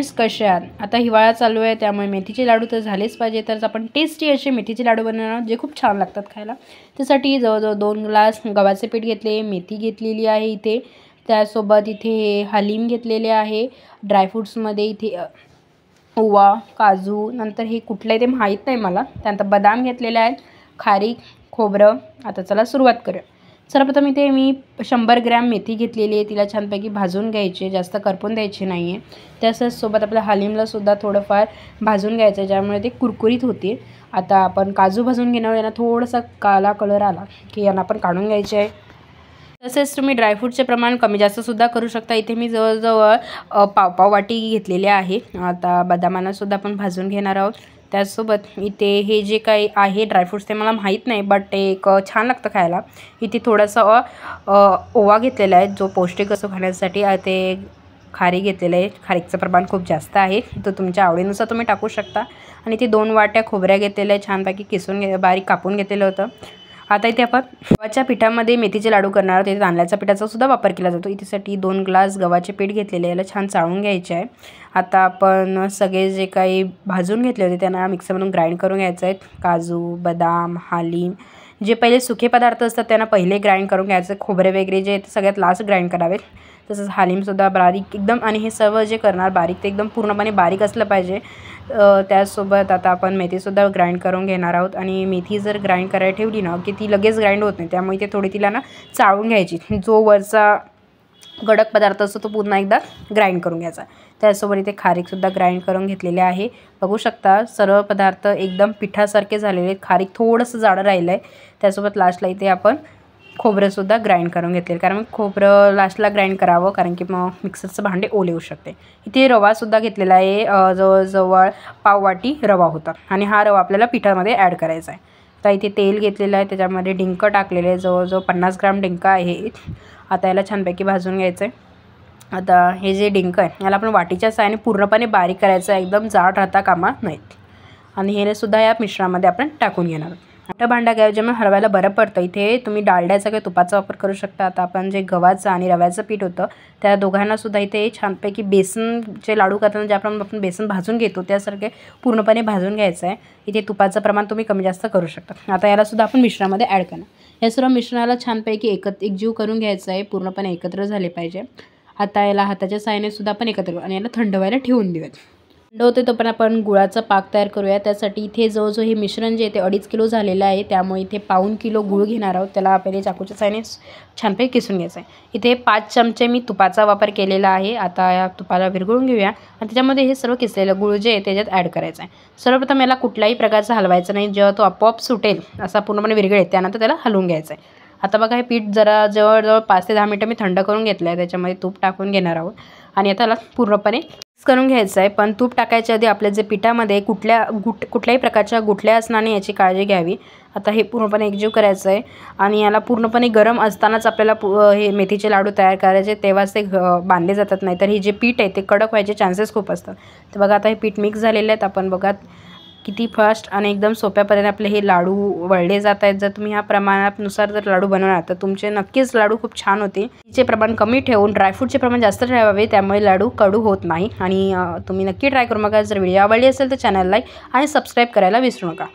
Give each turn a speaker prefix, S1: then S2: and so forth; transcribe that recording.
S1: Friends, कसे आहात? आता हिवाळा चालू आहे त्यामुळे मेथीचे लाडू तर झालेच पाहिजे. तर आपण टेस्टी असे मेथीचे लाडू बनवणार जे खूप छान लागतात खायला. त्यासाठी जवळजवळ 2 ग्लास गव्हाचे पीठ घेतले, मेथी घेतलेली आहे इथे, त्यासोबत इथे हलीम घेतलेले आहे. ड्रायफ्रूट्समध्ये इथे ओवा, काजू, नंतर हे कुठलं आहे ते माहीत नाही मला, त्यानंतर बदाम घेतलेले आहेत, खारीक, खोबरं. आता चला सुरुवात करूया. सर्वप्रथम इथे मी 100 ग्रॅम मेथी घेतलेली आहे. तिला छानपैकी भाजून घ्यायची, जास्त करपून द्यायची नाही आहे. त्यासच सोबत आपल्या हलीमलासुद्धा थोडंफार भाजून घ्यायचं आहे, ज्यामुळे ते कुरकुरीत होते. आता आपण काजू भाजून घेणार. यांना थोडासा काळा कलर आला की यांना आपण काढून घ्यायचे आहे. तसेच तुम्ही ड्रायफ्रूटचे प्रमाण कमी जास्तसुद्धा करू शकता. इथे मी जवळजवळ पाव वाटी घेतलेले आहे. आता बदामांनासुद्धा आपण भाजून घेणार आहोत. त्याचसोबत इथे हे जे काही आहे ड्रायफ्रूट्स ते मला माहीत नाही, बट ते एक छान लागतं खायला. इथे थोडासा ओवा घेतलेला आहे जो पौष्टिक असतो खाण्यासाठी. ते खारीक घेतलेलं आहे. खारीकचं प्रमाण खूप जास्त आहे, तर तुमच्या आवडीनुसार तुम्ही टाकू शकता. आणि ते 2 वाट्या खोबऱ्या घेतलेल्या आहे, छानपैकी किसून बारीक कापून घेतलेलं होतं. आता इथे आपण गव्हाच्या पिठामध्ये मेथीचे लाडू करणार आहोत. इथे तांदळाच्या पिठाचा सुद्धा वापर केला जातो. इथेसाठी 2 ग्लास गव्हाचे पीठ घेतलेले, याला छान चाळून घ्यायचे आहे. आता आपण सगळे जे काही भाजून घेतले होते त्यांना मिक्सरमधून ग्राइंड करून घ्यायचं आहे. काजू, बदाम, हलीम जे पहिले सुके पदार्थ असतात त्यांना पहिले ग्राइंड करून घ्यायचं. खोबरे वगैरे जे ते सगळ्यात लास्ट ग्राइंड करावेत. तसंच हलीमसुद्धा बारीक एकदम. आणि हे सर्व जे करणार बारीक ते एकदम पूर्णपणे बारीक असलं पाहिजे. त्याचसोबत आता आपण मेथीसुद्धा ग्राइंड करून घेणार आहोत. आणि मेथी जर ग्राइंड करायला ठेवली ना की ती लगेच ग्राइंड होत नाही, त्यामुळे ते थोडी तिला ना चाळून घ्यायची. जो वरचा गडक पदार्थ असतो तो पुन्हा एकदा ग्राइंड करून घ्यायचा. त्याचसोबत इथे खारीकसुद्धा ग्राइंड करून घेतलेले आहे. बघू शकता सर्व पदार्थ एकदम पिठासारखे झालेले आहेत. खारीक थोडंसं जाडं राहिलं आहे. त्यासोबत लास्टला इथे आपण खोबरंसुद्धा ग्राइंड करून घेतलेलं, कारण मग खोबरं लास्टला ग्राइंड करावं, कारण की मग मिक्सरचं भांडे ओले होऊ शकते. इथे रवासुद्धा घेतलेला आहे. जवळजवळ पाव वाटी रवा होता आणि हा रवा आपल्याला पिठामध्ये ॲड करायचा आहे. आता इथे तेल घेतलेलं आहे, त्याच्यामध्ये डिंक टाकलेले आहे. जवळजवळ 50 ग्राम डिंक आहे. आता याला छानपैकी भाजून घ्यायचं आहे. आता हे जे डिंक आहे याला आपण वाटीच्या साहाय्याने पूर्णपणे बारीक करायचं आहे, एकदम जाड राहता कामा नाहीत. आणि हे सुद्धा या मिश्रणामध्ये आपण टाकून घेणार आहोत. मोठं भांडा घ्यावं ज्यामुळे हलवायला बरं पडतं. इथे तुम्ही डालड्याचा किंवा तुपाचा वापर करू शकता. आता आपण जे गव्हाचं आणि रव्याचं पीठ होतं त्या दोघांनासुद्धा इथे छानपैकी बेसनचे लाडू करताना ज्याप्रमाणे आपण बेसन भाजून घेतो त्यासारखे पूर्णपणे भाजून घ्यायचं आहे. इथे तुपाचं प्रमाण तुम्ही कमी जास्त करू शकता. आता यालासुद्धा आपण मिश्रणामध्ये ॲड करणार. या सर्व मिश्रणाला छानपैकी एकजीव करून घ्यायचं आहे, पूर्णपणे एकत्र झाले पाहिजे. आता याला हाताच्या साहाय्याने सुद्धा आपण एकत्र करू आणि याला थंड व्हायला ठेवून देऊयात. थंड होते तोपर्यंत आपण गुळाचा पाक तयार करूया. त्यासाठी इथे जवळजवळ हे मिश्रण जे आहे ते 2.5 किलो झालेलं आहे, त्यामुळे इथे 1.25 किलो गूळ घेणार आहोत. त्याला पहिले चाकूच्या साहाय्याने छानपैकी किसून घ्यायचं आहे. इथे 5 चमचे मी तुपाचा वापर केलेला आहे. आता या तुपाला विरघळून घेऊया आणि त्याच्यामध्ये हे सर्व किसलेलं गूळ जे आहे त्याच्यात ॲड करायचं आहे. सर्वप्रथम याला कुठल्याही प्रकारचं हलवायचं नाही. जेव्हा तो आपोआप सुटेल असा पूर्णपणे विरघळेल त्यानंतर त्याला हलवून घ्यायचं आहे. आता बघा हे पीठ जवळजवळ 5 ते 10 मिनटं मी थंड करून घेतलं आहे. त्याच्यामध्ये तूप टाकून घेणार आहोत आणि आता याला पूर्णपणे मिक्स करून घ्यायचं आहे. पण तूप टाकायच्या आधी आपल्या जे पिठामध्ये कुठल्याही प्रकारच्या गुठल्या असणार नाही याची काळजी घ्यावी. आता हे पूर्णपणे एकजीव करायचं आहे आणि याला पूर्णपणे गरम असतानाच आपल्याला हे मेथीचे लाडू तयार करायचे, तेव्हाच ते बांधले जातात. नाही तर हे जे पीठ आहे ते कडक व्हायचे चान्सेस खूप असतात. तर बघा आता हे पीठ मिक्स झालेलं आहेत. आपण बघा किती फास्ट आणि एकदम सोप्या पद्धतीने आपले हे लाडू वळले जात आहेत. जर तुम्ही ह्या प्रमाणानुसार जर लाडू बनवणार तर तुमचे नक्कीच लाडू खूप छान होते. तिचे प्रमाण कमी ठेवून ड्रायफ्रूटचे प्रमाण जास्त ठेवावे, त्यामुळे लाडू कडू होत नाही. आणि तुम्ही नक्की ट्राय करू बघा. जर व्हिडिओ आवडली असेल तर चॅनल लाईक आणि सबस्क्राईब करायला विसरू नका.